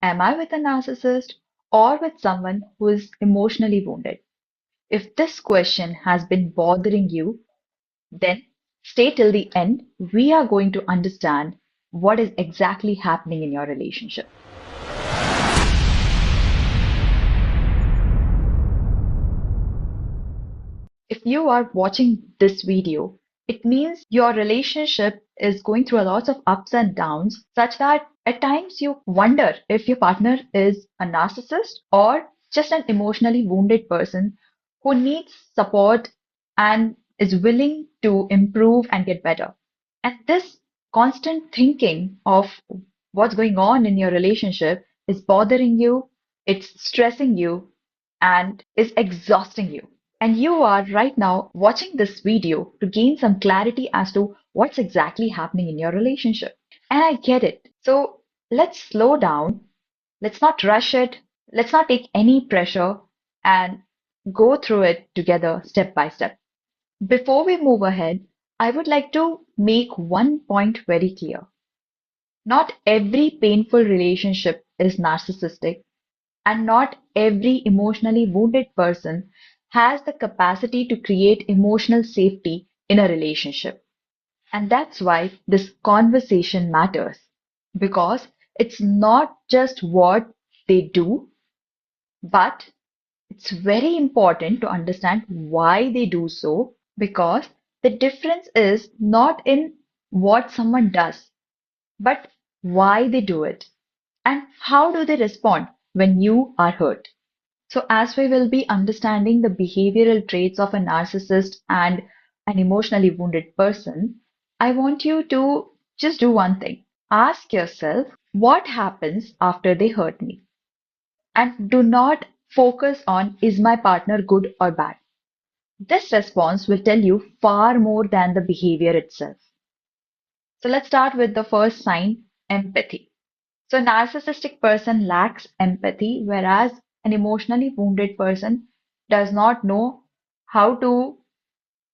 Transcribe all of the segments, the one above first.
Am I with a narcissist or with someone who is emotionally wounded? If this question has been bothering you, then stay till the end. We are going to understand what is exactly happening in your relationship. If you are watching this video, it means your relationship is going through a lot of ups and downs, such that at times you wonder if your partner is a narcissist or just an emotionally wounded person who needs support and is willing to improve and get better. And this constant thinking of what's going on in your relationship is bothering you, it's stressing you, and is exhausting you. And you are right now watching this video to gain some clarity as to what's exactly happening in your relationship. And I get it. So let's slow down. Let's not rush it. Let's not take any pressure and go through it together step by step. Before we move ahead, I would like to make one point very clear. Not every painful relationship is narcissistic, and not every emotionally wounded person has the capacity to create emotional safety in a relationship. And that's why this conversation matters, because it's not just what they do, but it's very important to understand why they do so, because the difference is not in what someone does, but why they do it and how do they respond when you are hurt. So, as we will be understanding the behavioral traits of a narcissist and an emotionally wounded person, I want you to just do one thing. Ask yourself, what happens after they hurt me? And do not focus on, is my partner good or bad? This response will tell you far more than the behavior itself. So, let's start with the first sign, empathy. So, a narcissistic person lacks empathy, whereas an emotionally wounded person does not know how to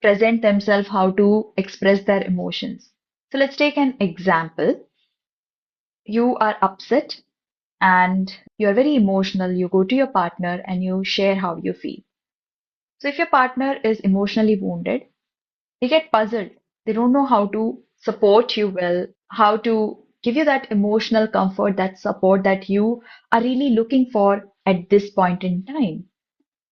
present themselves, how to express their emotions. So, let's take an example. You are upset and you're very emotional. You go to your partner and you share how you feel. So, if your partner is emotionally wounded, they get puzzled. They don't know how to support you well, how to give you that emotional comfort, that support that you are really looking for at this point in time.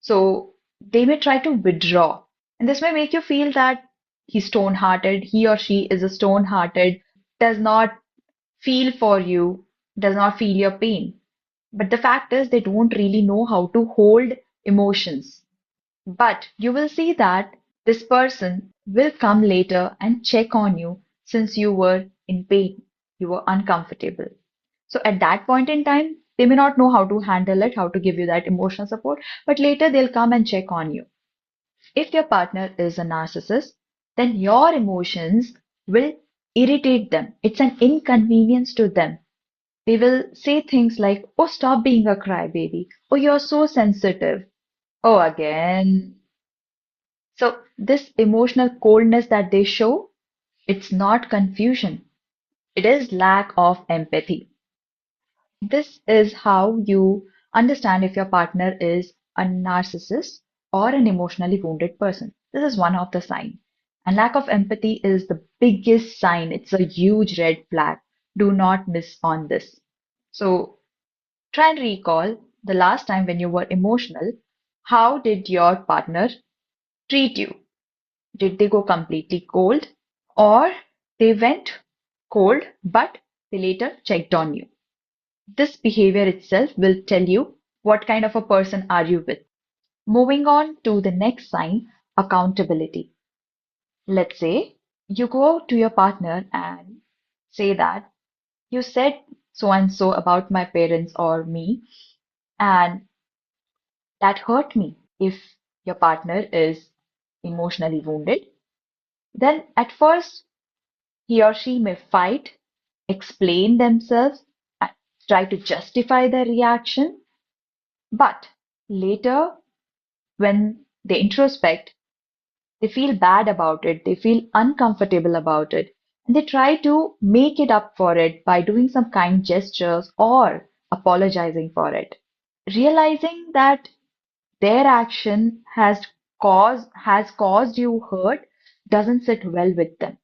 So they may try to withdraw. And this may make you feel that he's stone-hearted, he or she is a stone-hearted, does not feel for you, does not feel your pain. But the fact is, they don't really know how to hold emotions. But you will see that this person will come later and check on you since you were in pain, you were uncomfortable. So at that point in time, they may not know how to handle it, how to give you that emotional support, but later they'll come and check on you. If your partner is a narcissist, then your emotions will irritate them. It's an inconvenience to them. They will say things like, oh, stop being a crybaby. Oh, you're so sensitive. Oh, again. So this emotional coldness that they show, it's not confusion. It is lack of empathy. This is how you understand if your partner is a narcissist or an emotionally wounded person. This is one of the signs. And lack of empathy is the biggest sign. It's a huge red flag. Do not miss on this. So try and recall the last time when you were emotional. How did your partner treat you? Did they go completely cold, or they went cold but they later checked on you? This behavior itself will tell you what kind of a person are you with. Moving on to the next sign, accountability. Let's say you go to your partner and say that you said so and so about my parents or me, and that hurt me. If your partner is emotionally wounded, then at first he or she may fight, explain themselves, and try to justify their reaction. But later, when they introspect, they feel bad about it, they feel uncomfortable about it, and they try to make it up for it by doing some kind gestures or apologizing for it. Realizing that their action has caused you hurt doesn't sit well with them.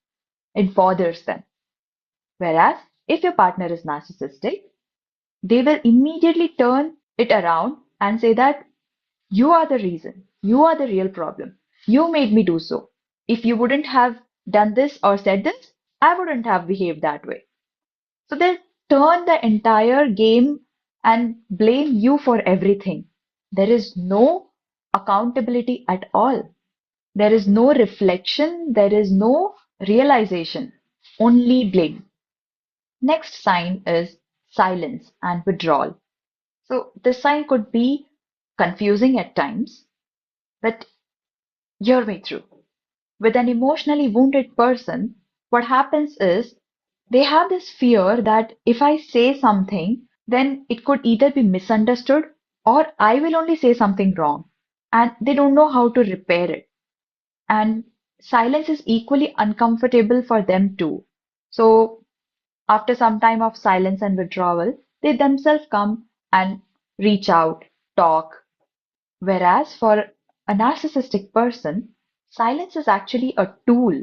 It bothers them. Whereas if your partner is narcissistic, they will immediately turn it around and say that you are the reason. You are the real problem. You made me do so. If you wouldn't have done this or said this, I wouldn't have behaved that way. So they turn the entire game and blame you for everything. There is no accountability at all. There is no reflection. There is no realization. Only blame. Next sign is silence and withdrawal. So this sign could be confusing at times, but hear me through. With an emotionally wounded person, what happens is they have this fear that if I say something, then it could either be misunderstood or I will only say something wrong, and they don't know how to repair it. And silence is equally uncomfortable for them too. So, after some time of silence and withdrawal, they themselves come and reach out, talk. Whereas for a narcissistic person, silence is actually a tool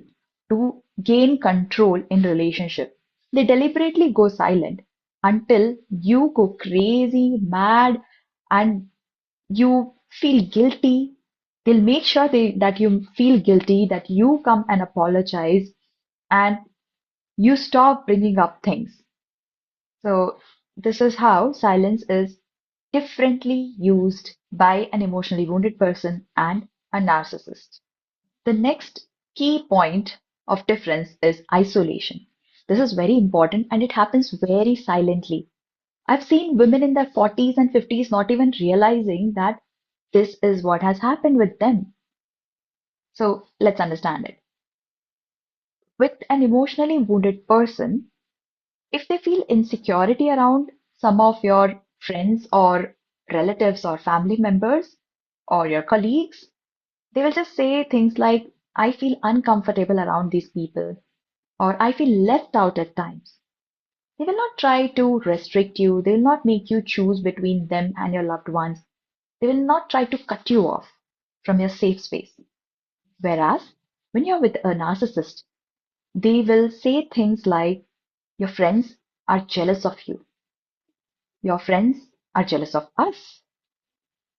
to gain control in relationship. They deliberately go silent until you go crazy, mad, and you feel guilty. They'll make sure that you feel guilty, that you come and apologize, and you stop bringing up things. So this is how silence is differently used by an emotionally wounded person and a narcissist. The next key point of difference is isolation. This is very important and it happens very silently. I've seen women in their 40s and 50s not even realizing that this is what has happened with them. So let's understand it. With an emotionally wounded person, if they feel insecurity around some of your friends or relatives or family members or your colleagues, they will just say things like, I feel uncomfortable around these people, or I feel left out at times. They will not try to restrict you, they will not make you choose between them and your loved ones. They will not try to cut you off from your safe space. Whereas when you're with a narcissist, they will say things like, your friends are jealous of you. Your friends are jealous of us.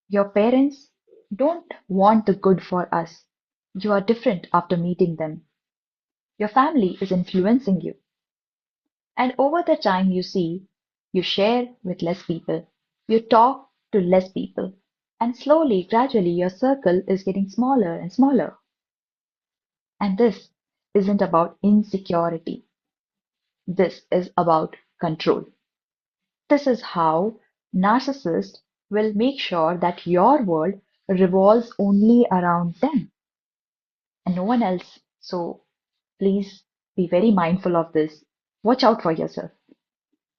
Your parents don't want the good for us. You are different after meeting them. Your family is influencing you. And over the time, you see, you share with less people. You talk to less people. And slowly, gradually, your circle is getting smaller and smaller. And this isn't about insecurity. This is about control. This is how narcissists will make sure that your world revolves only around them and no one else. So please be very mindful of this. Watch out for yourself.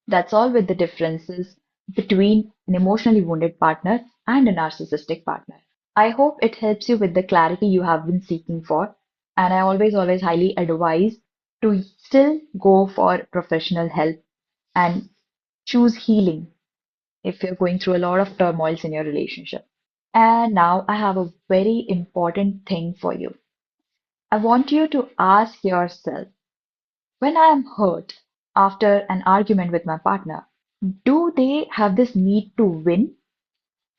That's all with the differences between an emotionally wounded partner and a narcissistic partner. I hope it helps you with the clarity you have been seeking for. And I always highly advise to still go for professional help and choose healing if you're going through a lot of turmoils in your relationship. And now I have a very important thing for you. I want you to ask yourself, when I am hurt after an argument with my partner, do they have this need to win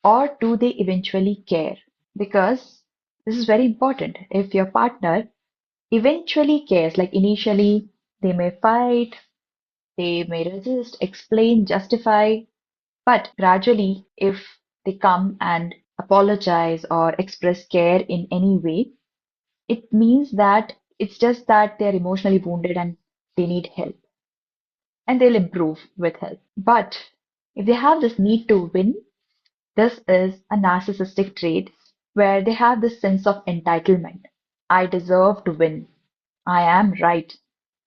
or do they eventually care? Because this is very important. If your partner eventually cares, like initially they may fight, they may resist, explain, justify, but gradually, if they come and apologize or express care in any way, it means that it's just that they're emotionally wounded and they need help and they'll improve with help. But if they have this need to win, this is a narcissistic trait where they have this sense of entitlement. I deserve to win. I am right.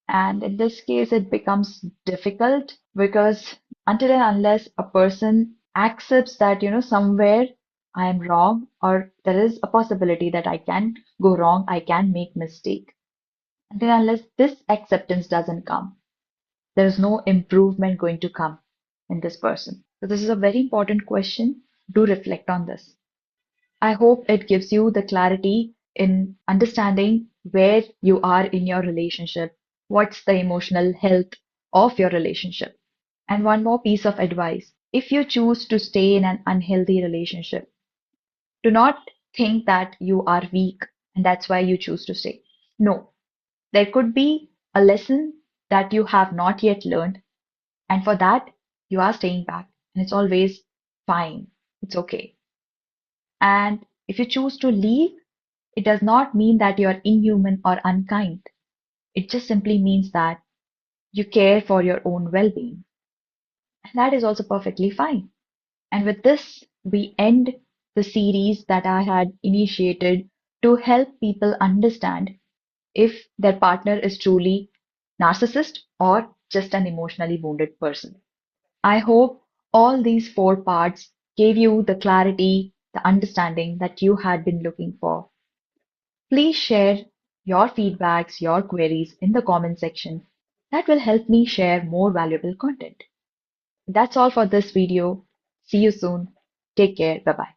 And in this case, it becomes difficult because until and unless a person accepts that, somewhere I am wrong or there is a possibility that I can go wrong, I can make mistake. Until and unless this acceptance doesn't come, there is no improvement going to come in this person. So this is a very important question. Do reflect on this. I hope it gives you the clarity in understanding where you are in your relationship, what's the emotional health of your relationship. And one more piece of advice. If you choose to stay in an unhealthy relationship, do not think that you are weak and that's why you choose to stay. No, there could be a lesson that you have not yet learned, and for that, you are staying back, and it's always fine. It's okay. And if you choose to leave, it does not mean that you're inhuman or unkind. It just simply means that you care for your own well being. And that is also perfectly fine. And with this, we end the series that I had initiated to help people understand if their partner is truly narcissist or just an emotionally wounded person. I hope all these four parts gave you the clarity, the understanding that you had been looking for. Please share your feedbacks, your queries in the comment section. That will help me share more valuable content. That's all for this video. See you soon. Take care. Bye bye.